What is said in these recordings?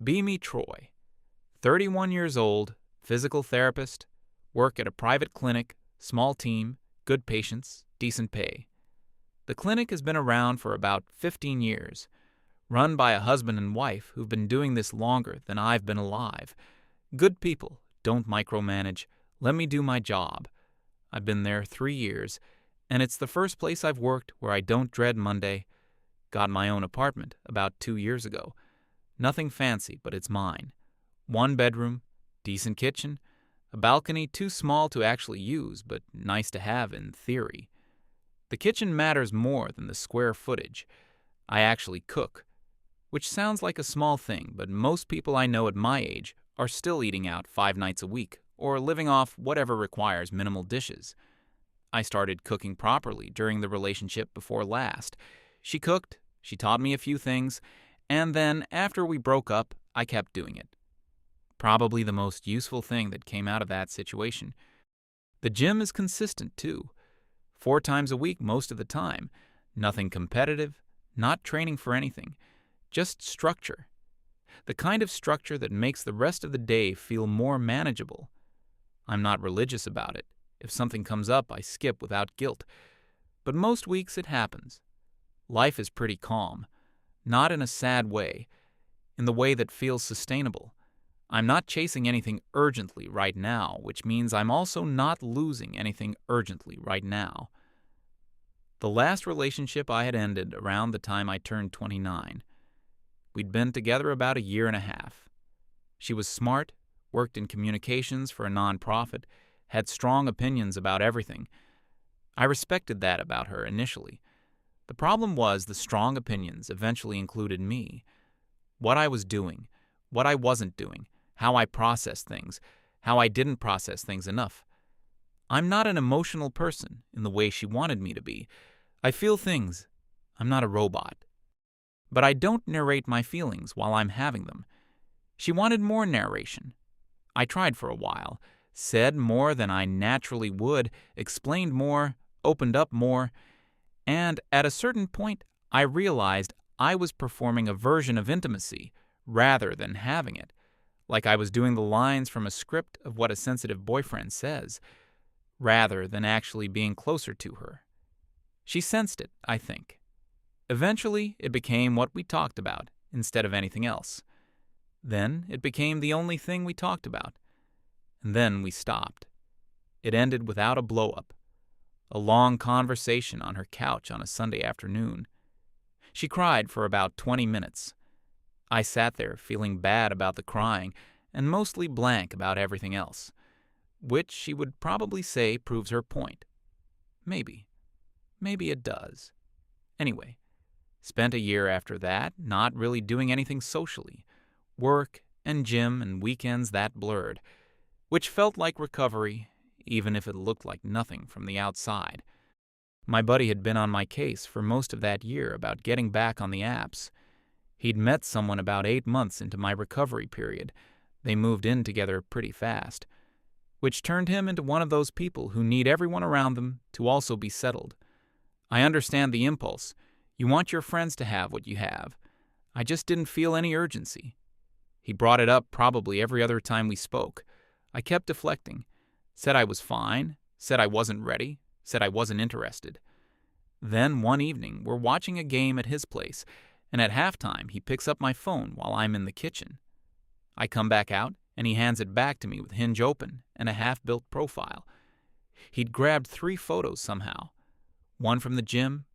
Be me Troy, 31 years old, physical therapist, work at a private clinic, small team, good patients, decent pay. The clinic has been around for about 15 years, run by a husband and wife who've been doing this longer than I've been alive. Good people, don't micromanage, let me do my job. I've been there 3 years, and it's the first place I've worked where I don't dread Monday. Got my own apartment about 2 years ago. Nothing fancy, but it's mine. 1 bedroom, decent kitchen, a balcony too small to actually use, but nice to have in theory. The kitchen matters more than the square footage. I actually cook, which sounds like a small thing, but most people I know at my age are still eating out 5 nights a week or living off whatever requires minimal dishes. I started cooking properly during the relationship before last. She cooked, she taught me a few things, and then after we broke up, I kept doing it. Probably the most useful thing that came out of that situation. The gym is consistent too. 4 times a week most of the time. Nothing competitive, not training for anything. Just structure. The kind of structure that makes the rest of the day feel more manageable. I'm not religious about it. If something comes up, I skip without guilt. But most weeks it happens. Life is pretty calm. Not in a sad way. In the way that feels sustainable. I'm not chasing anything urgently right now, which means I'm also not losing anything urgently right now. The last relationship I had ended around the time I turned 29. We'd been together about a year and a half. She was smart, worked in communications for a nonprofit, had strong opinions about everything. I respected that about her initially. The problem was the strong opinions eventually included me. What I was doing, what I wasn't doing, how I processed things, how I didn't process things enough. I'm not an emotional person in the way she wanted me to be. I feel things. I'm not a robot. But I don't narrate my feelings while I'm having them. She wanted more narration. I tried for a while, said more than I naturally would, explained more, opened up more, and at a certain point I realized I was performing a version of intimacy rather than having it, like I was doing the lines from a script of what a sensitive boyfriend says, rather than actually being closer to her. She sensed it, I think. Eventually, it became what we talked about instead of anything else. Then it became the only thing we talked about. And then we stopped. It ended without a blow-up. A long conversation on her couch on a Sunday afternoon. She cried for about 20 minutes. I sat there feeling bad about the crying and mostly blank about everything else, which she would probably say proves her point. Maybe. Maybe it does. Anyway, spent a year after that not really doing anything socially. Work and gym and weekends that blurred, which felt like recovery, even if it looked like nothing from the outside. My buddy had been on my case for most of that year about getting back on the apps. He'd met someone about 8 months into my recovery period. They moved in together pretty fast, which turned him into one of those people who need everyone around them to also be settled. I understand the impulse. You want your friends to have what you have. I just didn't feel any urgency. He brought it up probably every other time we spoke. I kept deflecting. Said I was fine. Said I wasn't ready. Said I wasn't interested. Then one evening, we're watching a game at his place, and at halftime he picks up my phone while I'm in the kitchen. I come back out, and he hands it back to me with Hinge open and a half-built profile. He'd grabbed 3 photos somehow. One from the gym,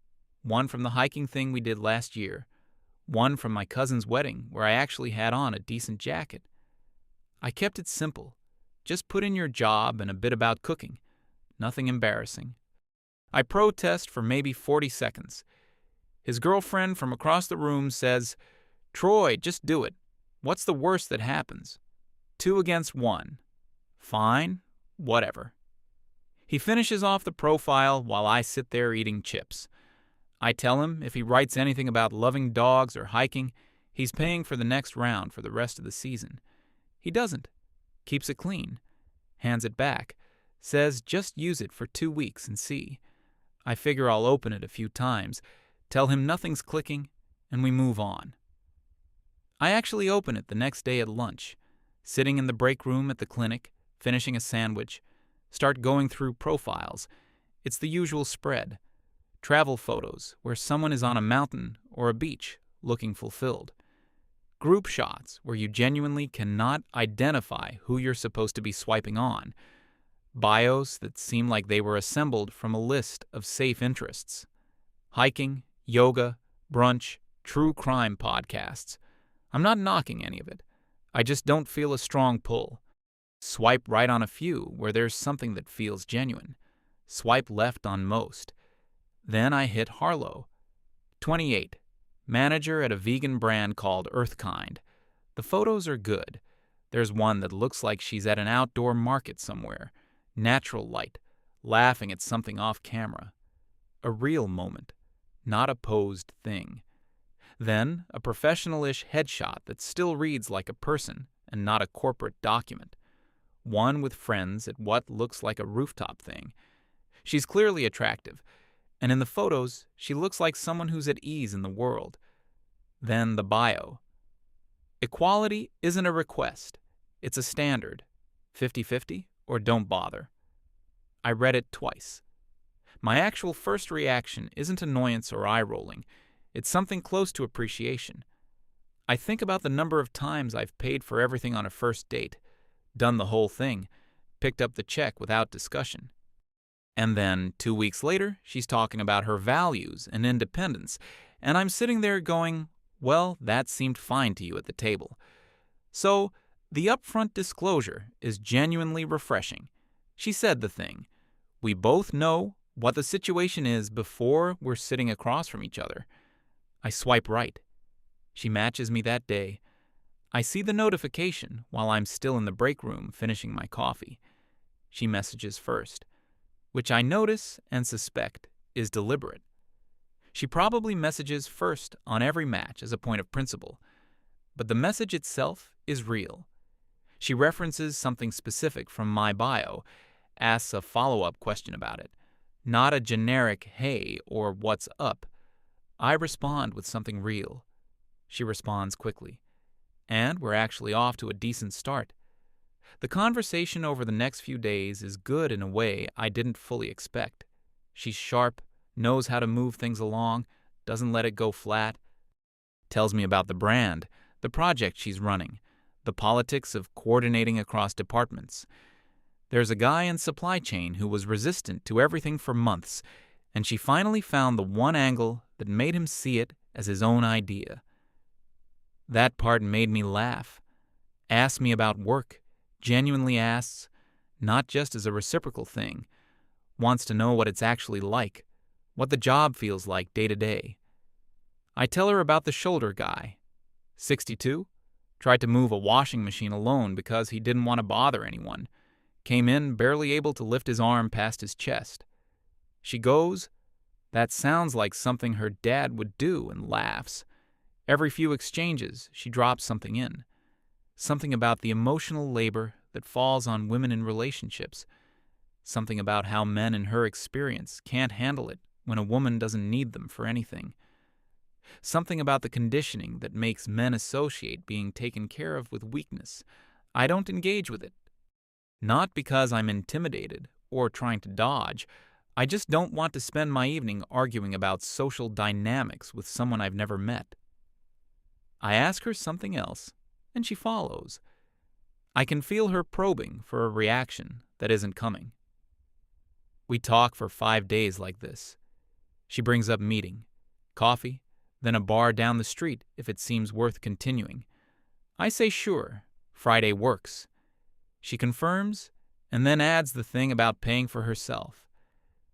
one from the hiking thing we did last year, one from my cousin's wedding where I actually had on a decent jacket. I kept it simple. Just put in your job and a bit about cooking. Nothing embarrassing. I protest for maybe 40 seconds. His girlfriend from across the room says, "Troy, just do it. What's the worst that happens? 2 against 1. Fine, whatever." He finishes off the profile while I sit there eating chips. I tell him if he writes anything about loving dogs or hiking, he's paying for the next round for the rest of the season. He doesn't. Keeps it clean. Hands it back. Says just use it for 2 weeks and see. I figure I'll open it a few times, tell him nothing's clicking, and we move on. I actually open it the next day at lunch, sitting in the break room at the clinic, finishing a sandwich, start going through profiles. It's the usual spread. Travel photos where someone is on a mountain or a beach looking fulfilled. Group shots where you genuinely cannot identify who you're supposed to be swiping on. Bios that seem like they were assembled from a list of safe interests. Hiking, yoga, brunch, true crime podcasts. I'm not knocking any of it. I just don't feel a strong pull. Swipe right on a few where there's something that feels genuine. Swipe left on most. Then I hit Harlow. 28. Manager at a vegan brand called Earthkind. The photos are good. There's one that looks like she's at an outdoor market somewhere. Natural light. Laughing at something off camera. A real moment. Not a posed thing. Then a professional-ish headshot that still reads like a person and not a corporate document. One with friends at what looks like a rooftop thing. She's clearly attractive, and in the photos, she looks like someone who's at ease in the world. Then the bio. Equality isn't a request. It's a standard. 50-50 or don't bother. I read it twice. My actual first reaction isn't annoyance or eye-rolling. It's something close to appreciation. I think about the number of times I've paid for everything on a first date, done the whole thing, picked up the check without discussion. And then 2 weeks later, she's talking about her values and independence, and I'm sitting there going, well, that seemed fine to you at the table. So, the upfront disclosure is genuinely refreshing. She said the thing. We both know what the situation is before we're sitting across from each other. I swipe right. She matches me that day. I see the notification while I'm still in the break room finishing my coffee. She messages first, which I notice and suspect is deliberate. She probably messages first on every match as a point of principle, but the message itself is real. She references something specific from my bio, asks a follow-up question about it, not a generic hey or what's up. I respond with something real. She responds quickly, and we're actually off to a decent start. The conversation over the next few days is good in a way I didn't fully expect. She's sharp, knows how to move things along, doesn't let it go flat. Tells me about the brand, the project she's running, the politics of coordinating across departments. There's a guy in supply chain who was resistant to everything for months, and she finally found the one angle that made him see it as his own idea. That part made me laugh. Asks me about work, genuinely asks, not just as a reciprocal thing, wants to know what it's actually like, what the job feels like day to day. I tell her about the shoulder guy. 62? Tried to move a washing machine alone because he didn't want to bother anyone. Came in barely able to lift his arm past his chest. She goes, that sounds like something her dad would do, and laughs. Every few exchanges, she drops something in. Something about the emotional labor that falls on women in relationships. Something about how men in her experience can't handle it when a woman doesn't need them for anything. Something about the conditioning that makes men associate being taken care of with weakness. I don't engage with it. Not because I'm intimidated or trying to dodge. I just don't want to spend my evening arguing about social dynamics with someone I've never met. I ask her something else, and she follows. I can feel her probing for a reaction that isn't coming. We talk for 5 days like this. She brings up meeting, coffee, then a bar down the street if it seems worth continuing. I say sure, Friday works. She confirms and then adds the thing about paying for herself.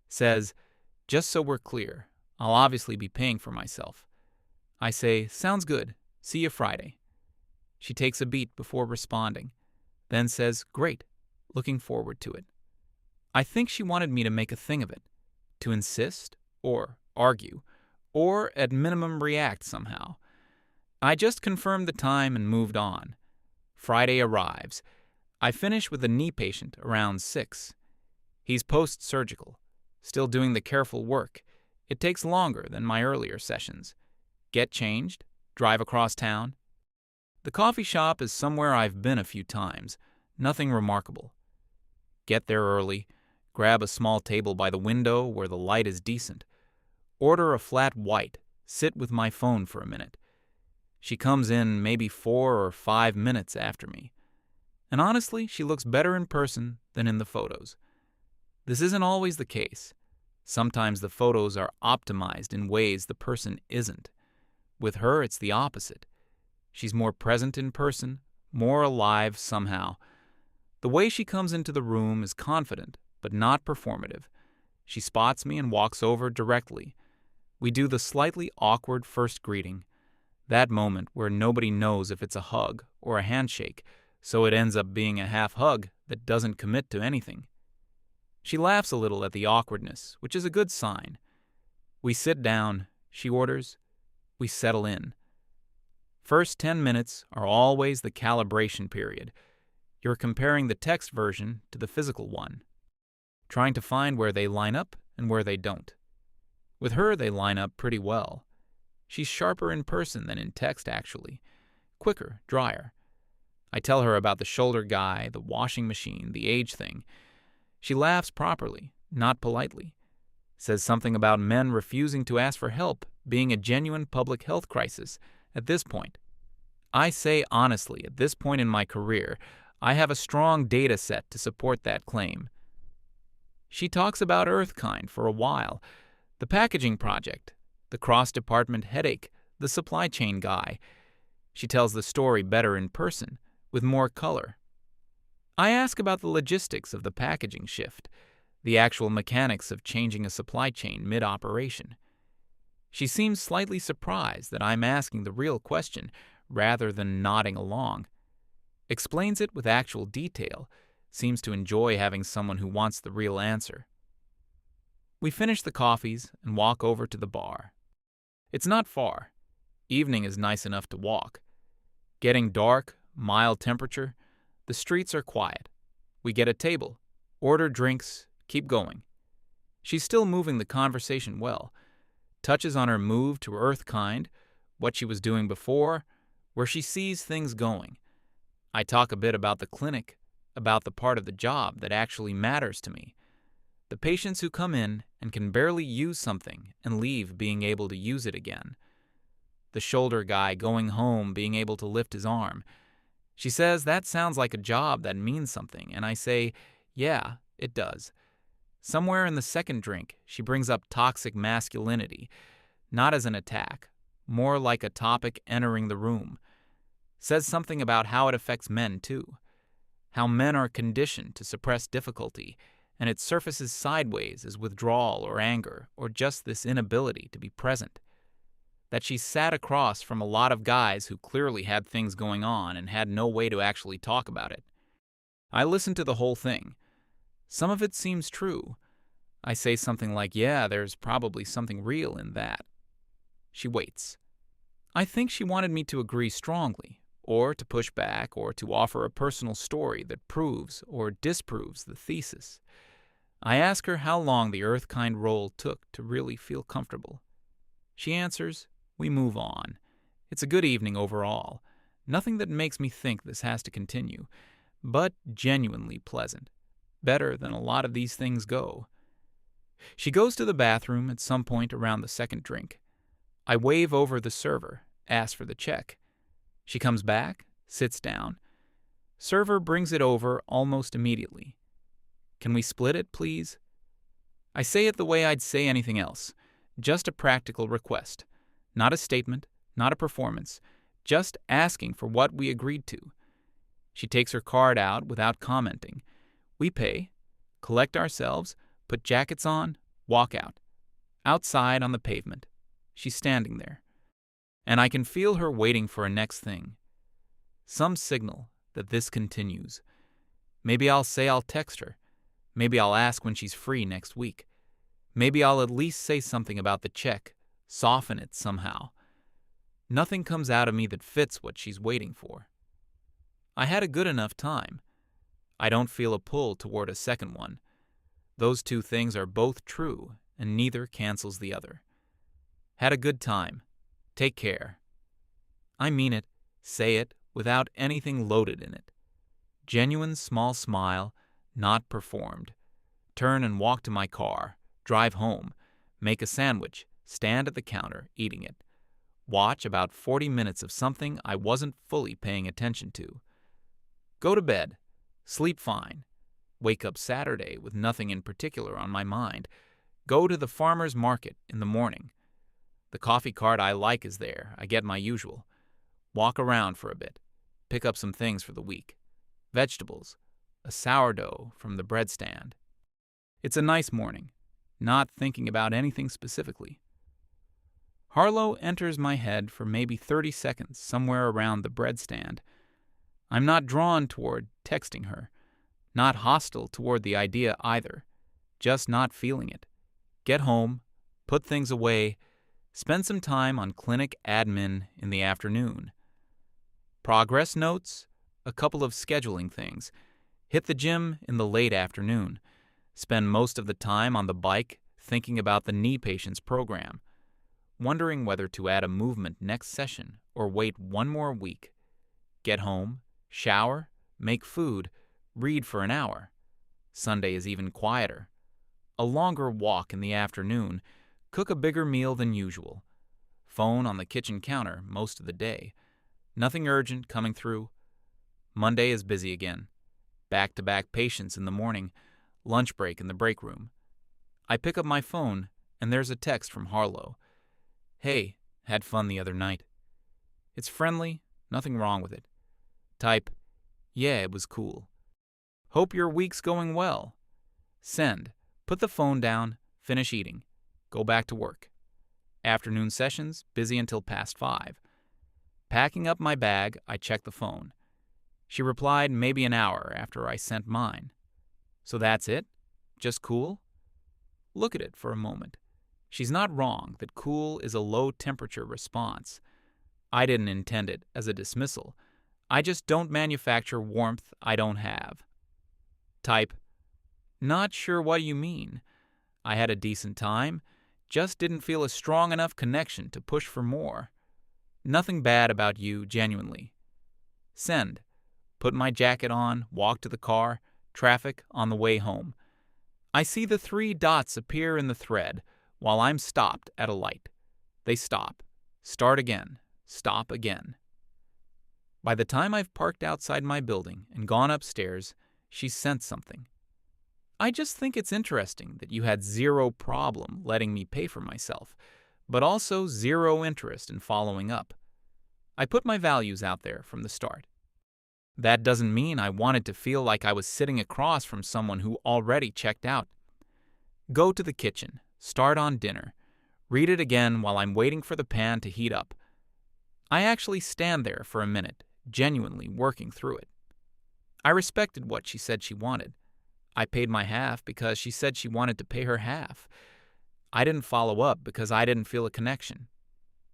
Says, just so we're clear, I'll obviously be paying for myself. I say, sounds good, see you Friday. She takes a beat before responding, then says, great, looking forward to it. I think she wanted me to make a thing of it, to insist, or argue, or at minimum react somehow. I just confirmed the time and moved on. Friday arrives. I finish with a knee patient around 6. He's post-surgical, still doing the careful work. It takes longer than my earlier sessions. Get changed, drive across town. The coffee shop is somewhere I've been a few times. Nothing remarkable. Get there early, grab a small table by the window where the light is decent. Order a flat white, sit with my phone for a minute. She comes in maybe 4 or 5 minutes after me. And honestly, she looks better in person than in the photos. This isn't always the case. Sometimes the photos are optimized in ways the person isn't. With her, it's the opposite. She's more present in person, more alive somehow. The way she comes into the room is confident, but not performative. She spots me and walks over directly. We do the slightly awkward first greeting, that moment where nobody knows if it's a hug or a handshake, so it ends up being a half hug that doesn't commit to anything. She laughs a little at the awkwardness, which is a good sign. We sit down, she orders, we settle in. First 10 minutes are always the calibration period. You're comparing the text version to the physical one, trying to find where they line up and where they don't. With her, they line up pretty well. She's sharper in person than in text, actually. Quicker, drier. I tell her about the shoulder guy, the washing machine, the age thing. She laughs properly, not politely. Says something about men refusing to ask for help being a genuine public health crisis at this point. I say honestly, at this point in my career, I have a strong data set to support that claim. She talks about Earthkind for a while, the packaging project, the cross-department headache, the supply chain guy. She tells the story better in person, with more color. I ask about the logistics of the packaging shift, the actual mechanics of changing a supply chain mid-operation. She seems slightly surprised that I'm asking the real question rather than nodding along. Explains it with actual detail, seems to enjoy having someone who wants the real answer. We finish the coffees and walk over to the bar. It's not far. Evening is nice enough to walk. Getting dark, mild temperature, the streets are quiet. We get a table, order drinks, keep going. She's still moving the conversation well. Touches on her move to Earthkind, what she was doing before, where she sees things going. I talk a bit about the clinic, about the part of the job that actually matters to me. The patients who come in and can barely use something and leave being able to use it again. The shoulder guy going home being able to lift his arm. She says that sounds like a job that means something, and I say, yeah, it does. Somewhere in the second drink, she brings up toxic masculinity, not as an attack, more like a topic entering the room. Says something about how it affects men, too. How men are conditioned to suppress difficulty, and it surfaces sideways as withdrawal or anger, or just this inability to be present. That she sat across from a lot of guys who clearly had things going on and had no way to actually talk about it. I listen to the whole thing. Some of it seems true. I say something like, yeah, there's probably something real in that. She waits. I think she wanted me to agree strongly, or to push back, or to offer a personal story that proves or disproves the thesis. I ask her how long the Earthkind role took to really feel comfortable. She answers, we move on. It's a good evening overall. Nothing that makes me think this has to continue, but genuinely pleasant. Better than a lot of these things go. She goes to the bathroom at some point around the second drink. I wave over the server, ask for the check. She comes back, sits down. Server brings it over almost immediately. Can we split it, please? I say it the way I'd say anything else. Just a practical request. Not a statement, not a performance. Just asking for what we agreed to. She takes her card out without commenting. We pay, collect ourselves, put jackets on, walk out. Outside on the pavement. She's standing there. And I can feel her waiting for a next thing. Some signal that this continues. Maybe I'll say I'll text her. Maybe I'll ask when she's free next week. Maybe I'll at least say something about the check, soften it somehow. Nothing comes out of me that fits what she's waiting for. I had a good enough time. I don't feel a pull toward a second one. Those two things are both true, and neither cancels the other. Had a good time. Take care. I mean it, say it, without anything loaded in it. Genuine small smile, not performed. Turn and walk to my car, drive home, make a sandwich, stand at the counter, eating it. Watch about 40 minutes of something I wasn't fully paying attention to. Go to bed, sleep fine. Wake up Saturday with nothing in particular on my mind. Go to the farmer's market in the morning. The coffee cart I like is there. I get my usual. Walk around for a bit. Pick up some things for the week. Vegetables. A sourdough from the bread stand. It's a nice morning. Not thinking about anything specifically. Harlow enters my head for maybe 30 seconds somewhere around the bread stand. I'm not drawn toward texting her. Not hostile toward the idea either. Just not feeling it. Get home. Put things away. Spend some time on clinic admin in the afternoon. Progress notes, a couple of scheduling things. Hit the gym in the late afternoon. Spend most of the time on the bike thinking about the knee patient's program. Wondering whether to add a movement next session or wait one more week. Get home, shower, make food, read for an hour. Sunday is even quieter. A longer walk in the afternoon. Cook a bigger meal than usual. Phone on the kitchen counter most of the day. Nothing urgent coming through. Monday is busy again. Back-to-back patients in the morning. Lunch break in the break room. I pick up my phone, and there's a text from Harlow. Hey, had fun the other night. It's friendly, nothing wrong with it. Type, yeah, it was cool. Hope your week's going well. Send. Put the phone down, finish eating. Go back to work. Afternoon sessions, busy until past 5. Packing up my bag, I check the phone. She replied maybe an hour after I sent mine. So that's it? Just cool? Look at it for a moment. She's not wrong that cool is a low-temperature response. I didn't intend it as a dismissal. I just don't manufacture warmth I don't have. Type, not sure what you mean. I had a decent time, just didn't feel a strong enough connection to push for more. Nothing bad about you, genuinely. Send. Put my jacket on, walk to the car, traffic on the way home. I see the 3 dots appear in the thread while I'm stopped at a light. They stop. Start again. Stop again. By the time I've parked outside my building and gone upstairs, she's sent something. I just think it's interesting that you had zero problem letting me pay for myself, but also zero interest in following up. I put my values out there from the start. That doesn't mean I wanted to feel like I was sitting across from someone who already checked out. Go to the kitchen, start on dinner, read it again while I'm waiting for the pan to heat up. I actually stand there for a minute, genuinely working through it. I respected what she said she wanted. I paid my half because she said she wanted to pay her half. I didn't follow up because I didn't feel a connection,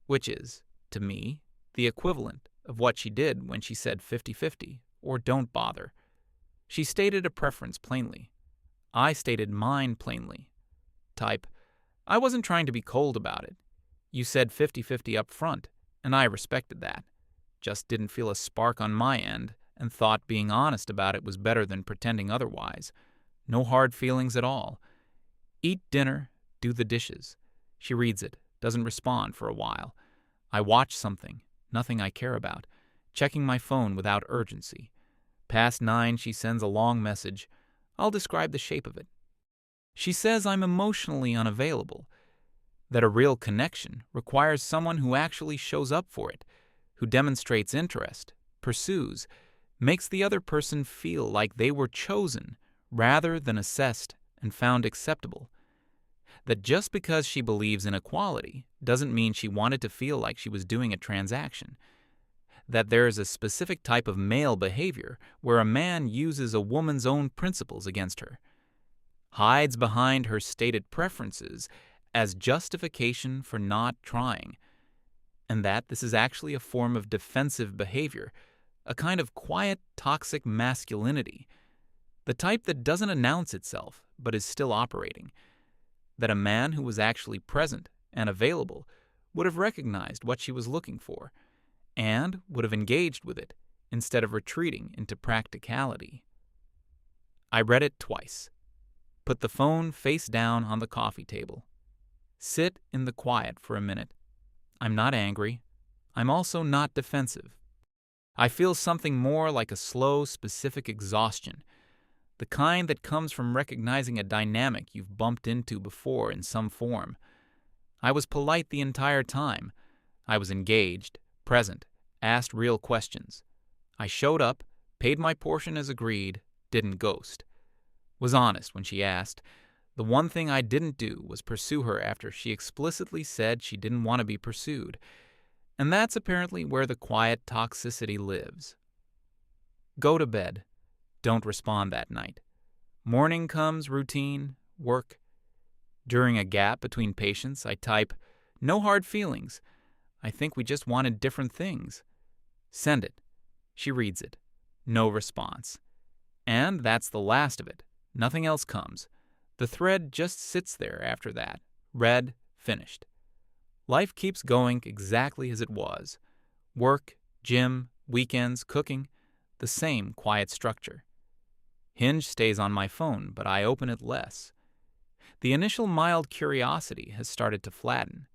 which is, to me, the equivalent of what she did when she said 50-50 or don't bother. She stated a preference plainly. I stated mine plainly. Type, I wasn't trying to be cold about it. You said 50-50 up front, and I respected that. Just didn't feel a spark on my end and thought being honest about it was better than pretending otherwise. No hard feelings at all. Eat dinner, do the dishes. She reads it, doesn't respond for a while. I watch something, nothing I care about, checking my phone without urgency. Past 9, she sends a long message. I'll describe the shape of it. She says I'm emotionally unavailable, that a real connection requires someone who actually shows up for it, who demonstrates interest, pursues, makes the other person feel like they were chosen rather than assessed and found acceptable. That just because she believes in equality doesn't mean she wanted to feel like she was doing a transaction. That there is a specific type of male behavior where a man uses a woman's own principles against her, hides behind her stated preferences as justification for not trying, and that this is actually a form of defensive behavior, a kind of quiet, toxic masculinity, the type that doesn't announce itself but is still operating. That a man who was actually present and available would have recognized what she was looking for and would have engaged with it instead of retreating into practicality. I read it twice. Put the phone face down on the coffee table. Sit in the quiet for a minute. I'm not angry. I'm also not defensive. I feel something more like a slow, specific exhaustion, the kind that comes from recognizing a dynamic you've bumped into before in some form. I was polite the entire time. I was engaged, present, asked real questions. I showed up, paid my portion as agreed, didn't ghost. Was honest when she asked. The one thing I didn't do was pursue her after she explicitly said she didn't want to be pursued. And that's apparently where the quiet toxicity lives. Go to bed. Don't respond that night. Morning comes, routine, work. During a gap between patients, I type, "No hard feelings. I think we just wanted different things." Send it. She reads it. No response. And that's the last of it. Nothing else comes. The thread just sits there after that. Read, finished. Life keeps going exactly as it was. Work, gym, weekends, cooking, the same quiet structure. Hinge stays on my phone, but I open it less. The initial mild curiosity has started to flatten.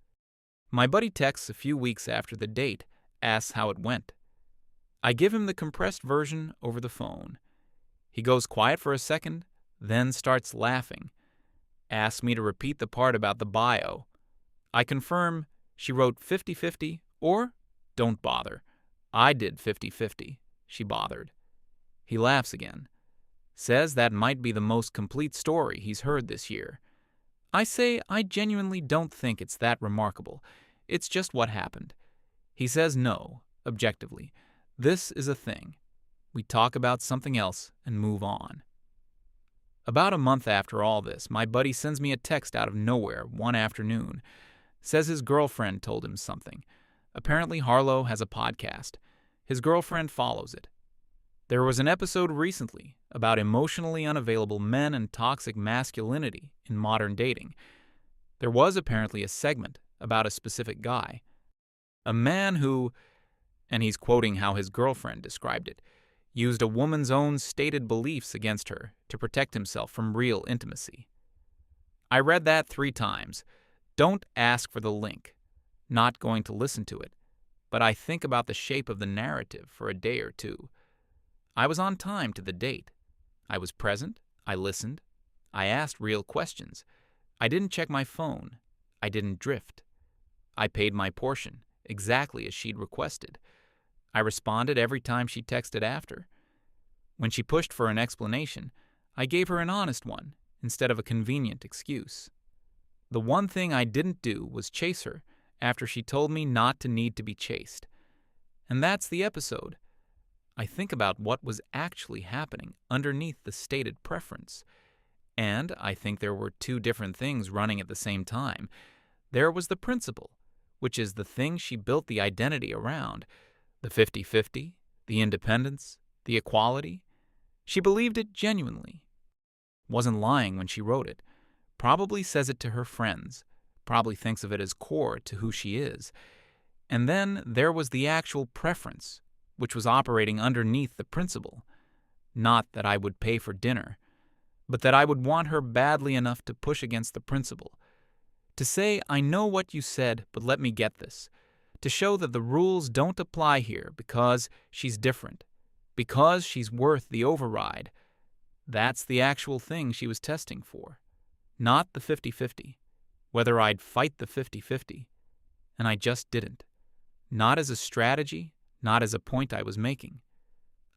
My buddy texts a few weeks after the date, asks how it went. I give him the compressed version over the phone. He goes quiet for a second, then starts laughing. Asks me to repeat the part about the bio. I confirm she wrote 50-50 or don't bother. I did 50-50. She bothered. He laughs again. Says that might be the most complete story he's heard this year. I say I genuinely don't think it's that remarkable. It's just what happened. He says no, objectively. This is a thing. We talk about something else and move on. About a month after all this, my buddy sends me a text out of nowhere one afternoon. Says his girlfriend told him something. Apparently Harlow has a podcast. His girlfriend follows it. There was an episode recently about emotionally unavailable men and toxic masculinity in modern dating. There was apparently a segment about a specific guy. A man who, and he's quoting how his girlfriend described it, used a woman's own stated beliefs against her to protect himself from real intimacy. I read that 3 times. Don't ask for the link. Not going to listen to it. But I think about the shape of the narrative for a day or two. I was on time to the date. I was present. I listened. I asked real questions. I didn't check my phone. I didn't drift. I paid my portion, exactly as she'd requested. I responded every time she texted after. When she pushed for an explanation, I gave her an honest one instead of a convenient excuse. The one thing I didn't do was chase her after she told me not to need to be chased. And that's the episode. I think about what was actually happening underneath the stated preference. And I think there were 2 different things running at the same time. There was the principle, which is the thing she built the identity around, the 50-50, the independence, the equality. She believed it genuinely. Wasn't lying when she wrote it. Probably says it to her friends. Probably thinks of it as core to who she is. And then there was the actual preference, which was operating underneath the principle. Not that I would pay for dinner, but that I would want her badly enough to push against the principle. To say, I know what you said, but let me get this. To show that the rules don't apply here because she's different, because she's worth the override. That's the actual thing she was testing for. Not the 50-50. Whether I'd fight the 50-50. And I just didn't. Not as a strategy, not as a point I was making.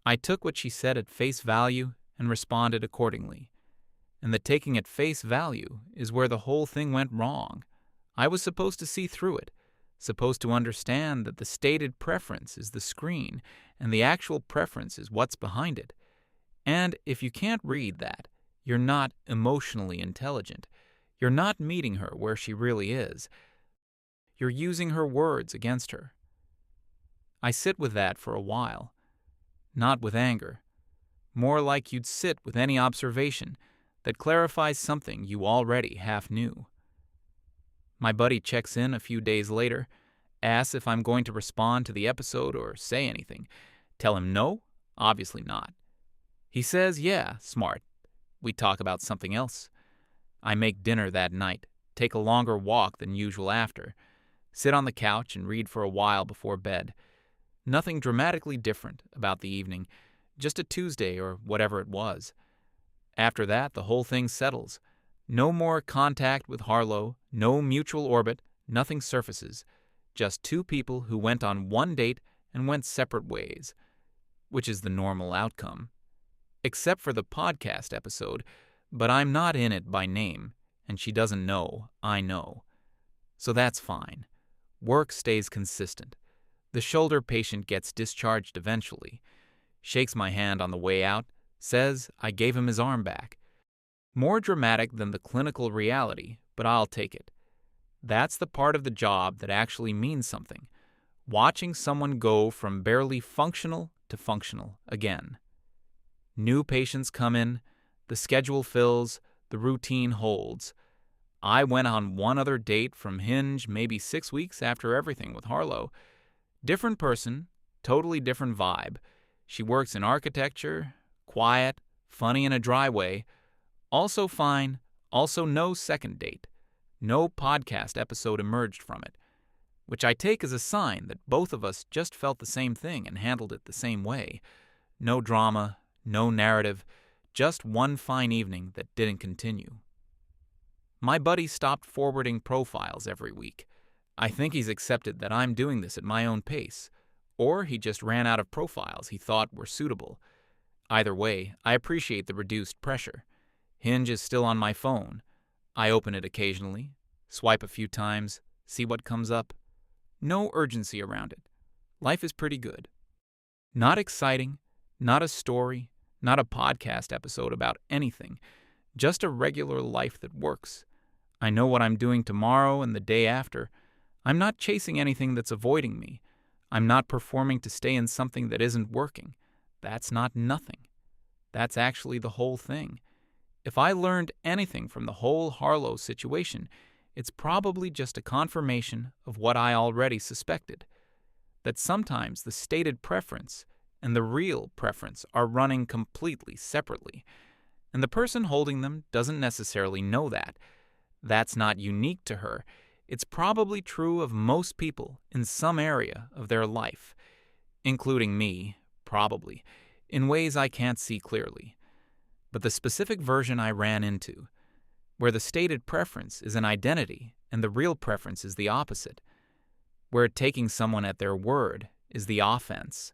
I took what she said at face value and responded accordingly. And the taking at face value is where the whole thing went wrong. I was supposed to see through it, supposed to understand that the stated preference is the screen and the actual preference is what's behind it. And if you can't read that, you're not emotionally intelligent. You're not meeting her where she really is. You're using her words against her. I sit with that for a while. Not with anger. More like you'd sit with any observation that clarifies something you already half knew. My buddy checks in a few days later, asks if I'm going to respond to the episode or say anything, Tell him no? Obviously not. He says, yeah, smart. We talk about something else. I make dinner that night, take a longer walk than usual after, sit on the couch and read for a while before bed. Nothing dramatically different about the evening, just a Tuesday or whatever it was. After that, the whole thing settles. No more contact with Harlow, no mutual orbit, nothing surfaces. Just two people who went on one date and went separate ways, which is the normal outcome. Except for the podcast episode, but I'm not in it by name, and she doesn't know I know. So that's fine. Work stays consistent. The shoulder patient gets discharged eventually, shakes my hand on the way out, says I gave him his arm back. More dramatic than the clinical reality, but I'll take it. That's the part of the job that actually means something. Watching someone go from barely functional to functional again. New patients come in, the schedule fills, the routine holds. I went on one other date from Hinge maybe 6 weeks after everything with Harlow. Different person, totally different vibe. She works in architecture, quiet, funny in a dry way. Also fine, also no second date. No podcast episode emerged from it, which I take as a sign that both of us just felt the same thing and handled it the same way. No drama, no narrative, just one fine evening that didn't continue. My buddy stopped forwarding profiles every week. I think he's accepted that I'm doing this at my own pace, or he just ran out of profiles he thought were suitable. Either way, I appreciate the reduced pressure. Hinge is still on my phone. I open it occasionally, swipe a few times, see what comes up. No urgency around it. Life is pretty good. Not exciting, not a story, not a podcast episode about anything, just a regular life that works. I know what I'm doing tomorrow and the day after. I'm not chasing anything that's avoiding me. I'm not performing to stay in something that isn't working. That's not nothing. That's actually the whole thing. If I learned anything from the whole Harlow situation, it's probably just a confirmation of what I already suspected, that sometimes the stated preference and the real preference are running completely separately, and the person holding them doesn't necessarily know that. That's not unique to her. It's probably true of most people in some area of their life, including me, probably, in ways I can't see clearly. But the specific version I ran into, where the stated preference is an identity and the real preference is the opposite, where taking someone at their word is the offense,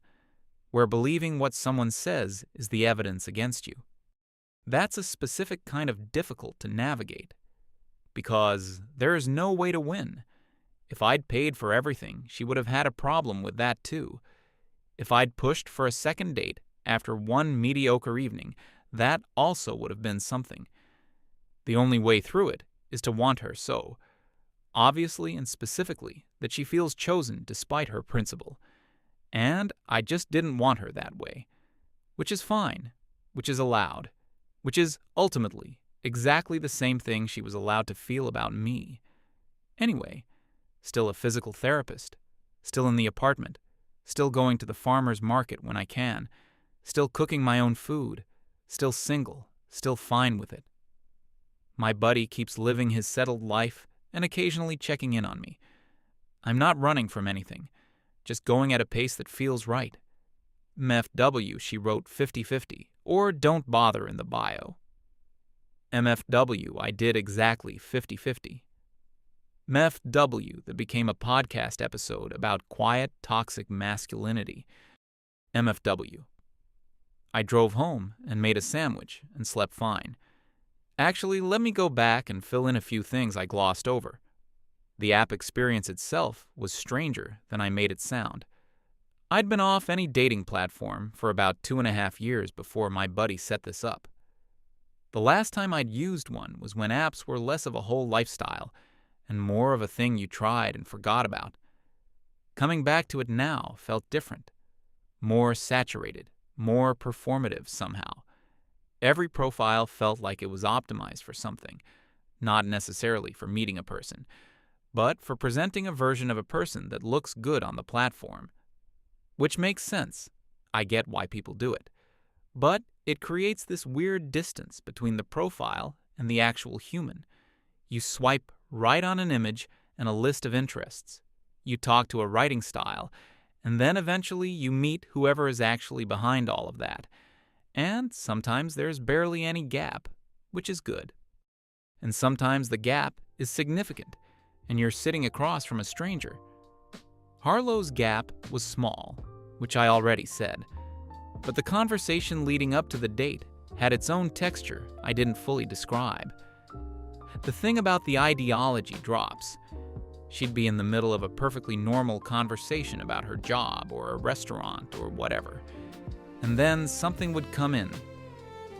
where believing what someone says is the evidence against you. That's a specific kind of difficult to navigate, because there is no way to win. If I'd paid for everything, she would have had a problem with that too. If I'd pushed for a second date after one mediocre evening, that also would have been something. The only way through it is to want her so, obviously and specifically, that she feels chosen despite her principle. And I just didn't want her that way, which is fine, which is allowed, which is ultimately exactly the same thing she was allowed to feel about me. Anyway, still a physical therapist, still in the apartment, still going to the farmer's market when I can, still cooking my own food, still single, still fine with it. My buddy keeps living his settled life and occasionally checking in on me. I'm not running from anything, just going at a pace that feels right. MFW, she wrote 50-50, or don't bother in the bio. MFW, I did exactly 50-50. MFW, that became a podcast episode about quiet, toxic masculinity. MFW. I drove home and made a sandwich and slept fine. Actually, let me go back and fill in a few things I glossed over. The app experience itself was stranger than I made it sound. I'd been off any dating platform for about 2.5 years before my buddy set this up. The last time I'd used one was when apps were less of a whole lifestyle and more of a thing you tried and forgot about. Coming back to it now felt different, more saturated, more performative somehow. Every profile felt like it was optimized for something, not necessarily for meeting a person, but for presenting a version of a person that looks good on the platform. Which makes sense. I get why people do it. But it creates this weird distance between the profile and the actual human. You swipe right on an image and a list of interests. You talk to a writing style, and then eventually you meet whoever is actually behind all of that. And sometimes there's barely any gap, which is good. And sometimes the gap is significant, and you're sitting across from a stranger. Harlow's gap was small, which I already said, but the conversation leading up to the date had its own texture I didn't fully describe. The thing about the ideology drops. She'd be in the middle of a perfectly normal conversation about her job or a restaurant or whatever, and then something would come in.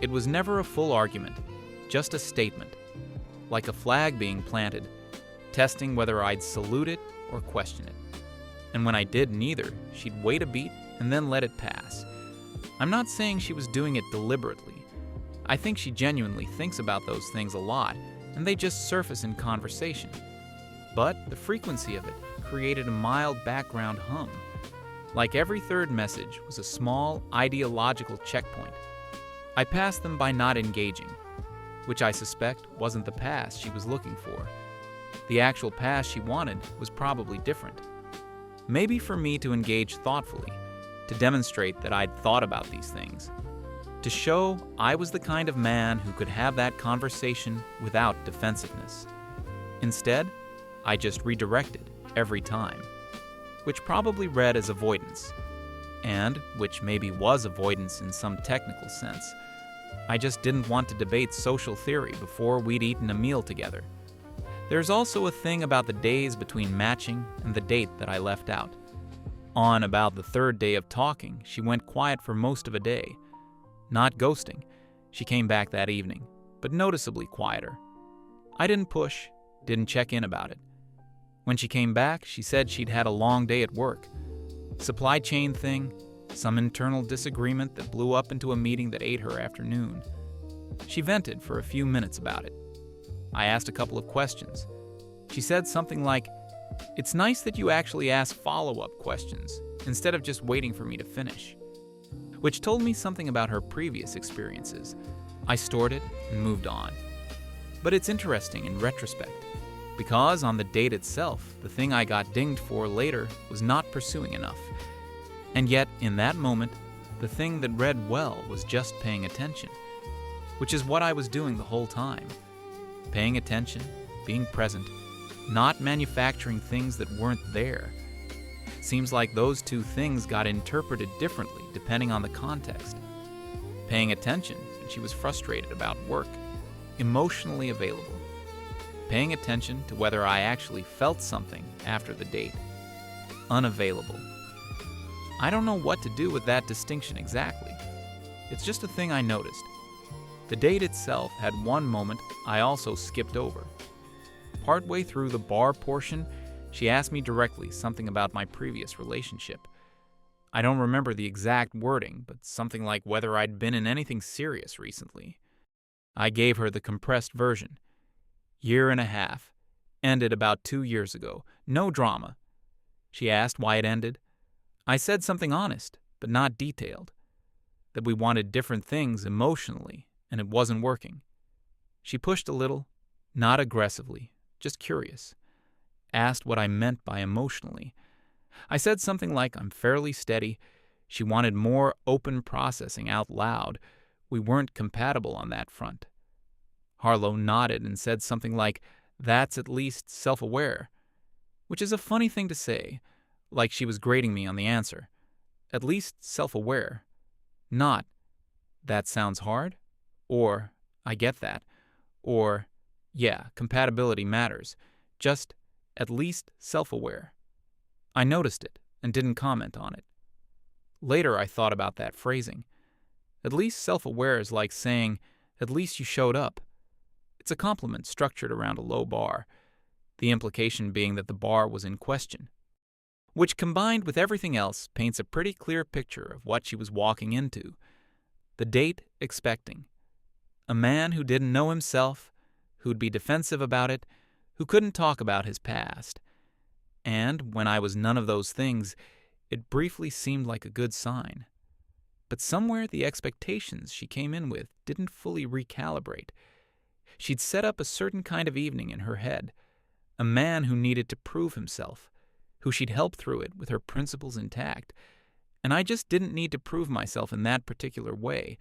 It was never a full argument, just a statement, like a flag being planted, testing whether I'd salute it or question it. And when I did neither, she'd wait a beat and then let it pass. I'm not saying she was doing it deliberately. I think she genuinely thinks about those things a lot, and they just surface in conversation. But the frequency of it created a mild background hum. Like every third message was a small ideological checkpoint. I passed them by not engaging, which I suspect wasn't the pass she was looking for. The actual pass she wanted was probably different. Maybe for me to engage thoughtfully, to demonstrate that I'd thought about these things, to show I was the kind of man who could have that conversation without defensiveness. Instead, I just redirected every time, which probably read as avoidance, and which maybe was avoidance in some technical sense. I just didn't want to debate social theory before we'd eaten a meal together. There's also a thing about the days between matching and the date that I left out. On about the third day of talking, she went quiet for most of a day. Not ghosting. She came back that evening, but noticeably quieter. I didn't push, didn't check in about it. When she came back, she said she'd had a long day at work. Supply chain thing, some internal disagreement that blew up into a meeting that ate her afternoon. She vented for a few minutes about it. I asked a couple of questions. She said something like, "It's nice that you actually ask follow-up questions instead of just waiting for me to finish," which told me something about her previous experiences. I stored it and moved on. But it's interesting in retrospect, because on the date itself, the thing I got dinged for later was not pursuing enough. And yet, in that moment, the thing that read well was just paying attention, which is what I was doing the whole time. Paying attention, being present, not manufacturing things that weren't there. Seems like those two things got interpreted differently depending on the context. Paying attention when she was frustrated about work, emotionally available. Paying attention to whether I actually felt something after the date, unavailable. I don't know what to do with that distinction exactly. It's just a thing I noticed. The date itself had one moment I also skipped over. Partway through the bar portion, she asked me directly something about my previous relationship. I don't remember the exact wording, but something like whether I'd been in anything serious recently. I gave her the compressed version. 1.5 years. Ended about 2 years ago. No drama. She asked why it ended. I said something honest, but not detailed. That we wanted different things emotionally, and it wasn't working. She pushed a little, not aggressively, just curious. Asked what I meant by emotionally. I said something like I'm fairly steady. She wanted more open processing out loud. We weren't compatible on that front. Harlow nodded and said something like, "That's at least self-aware," which is a funny thing to say, like she was grading me on the answer. At least self-aware. Not, "That sounds hard," or "I get that," or "Yeah, compatibility matters," just at least self-aware. I noticed it and didn't comment on it. Later I thought about that phrasing. At least self-aware is like saying, "At least you showed up." It's a compliment structured around a low bar, the implication being that the bar was in question, which combined with everything else paints a pretty clear picture of what she was walking into. The date expecting. A man who didn't know himself, who'd be defensive about it, who couldn't talk about his past. And when I was none of those things, it briefly seemed like a good sign. But somewhere the expectations she came in with didn't fully recalibrate. She'd set up a certain kind of evening in her head, a man who needed to prove himself, who she'd help through it with her principles intact. And I just didn't need to prove myself in that particular way.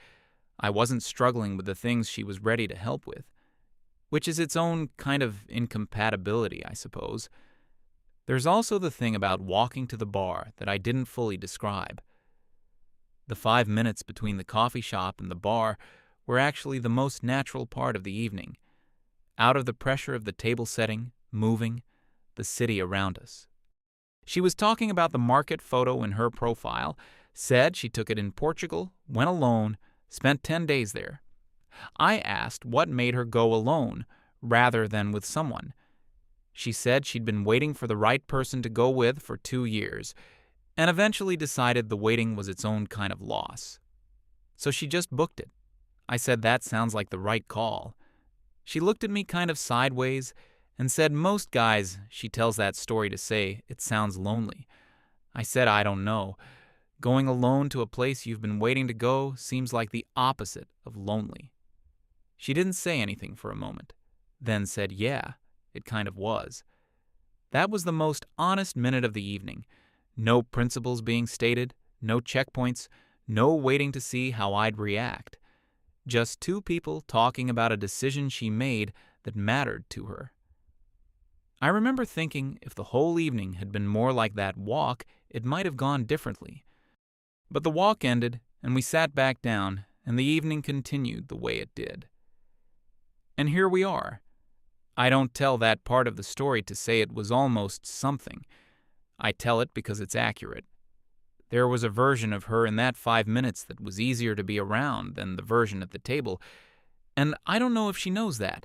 I wasn't struggling with the things she was ready to help with, which is its own kind of incompatibility, I suppose. There's also the thing about walking to the bar that I didn't fully describe. The 5 minutes between the coffee shop and the bar were actually the most natural part of the evening, out of the pressure of the table setting, moving, the city around us. She was talking about the market photo in her profile, said she took it in Portugal, went alone, spent 10 days there. I asked what made her go alone rather than with someone. She said she'd been waiting for the right person to go with for 2 years, and eventually decided the waiting was its own kind of loss. So she just booked it. I said that sounds like the right call. She looked at me kind of sideways and said most guys she tells that story to say it sounds lonely. I said I don't know. Going alone to a place you've been waiting to go seems like the opposite of lonely. She didn't say anything for a moment, then said yeah, it kind of was. That was the most honest minute of the evening. No principles being stated, no checkpoints, no waiting to see how I'd react. Just two people talking about a decision she made that mattered to her. I remember thinking if the whole evening had been more like that walk, it might have gone differently. But the walk ended, and we sat back down, and the evening continued the way it did. And here we are. I don't tell that part of the story to say it was almost something. I tell it because it's accurate. There was a version of her in that 5 minutes that was easier to be around than the version at the table, and I don't know if she knows that.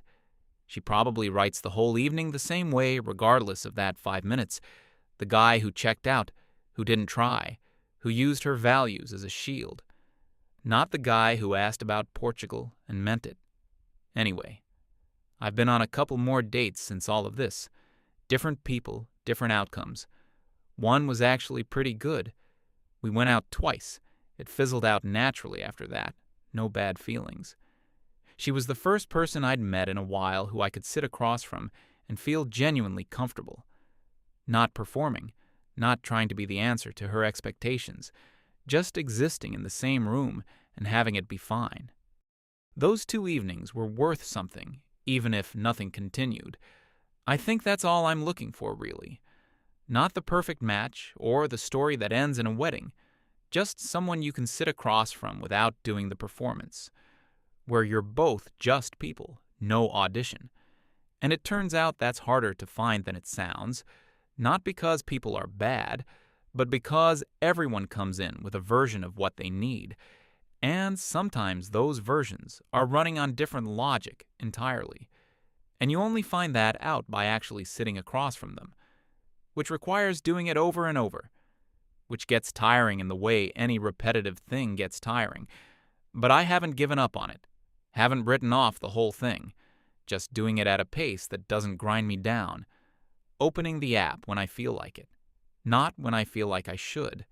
She probably writes the whole evening the same way regardless of that 5 minutes. The guy who checked out, who didn't try, who used her values as a shield. Not the guy who asked about Portugal and meant it. Anyway, I've been on a couple more dates since all of this. Different people, different outcomes. One was actually pretty good. We went out twice. It fizzled out naturally after that. No bad feelings. She was the first person I'd met in a while who I could sit across from and feel genuinely comfortable. Not performing, not trying to be the answer to her expectations, just existing in the same room and having it be fine. Those 2 evenings were worth something, even if nothing continued. I think that's all I'm looking for, really. Not the perfect match or the story that ends in a wedding, just someone you can sit across from without doing the performance, where you're both just people, no audition. And it turns out that's harder to find than it sounds, not because people are bad, but because everyone comes in with a version of what they need, and sometimes those versions are running on different logic entirely. And you only find that out by actually sitting across from them, which requires doing it over and over, which gets tiring in the way any repetitive thing gets tiring. But I haven't given up on it, haven't written off the whole thing, just doing it at a pace that doesn't grind me down, opening the app when I feel like it, not when I feel like I should.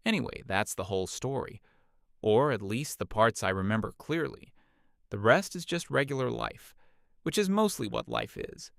Anyway, that's the whole story, or at least the parts I remember clearly. The rest is just regular life, which is mostly what life is.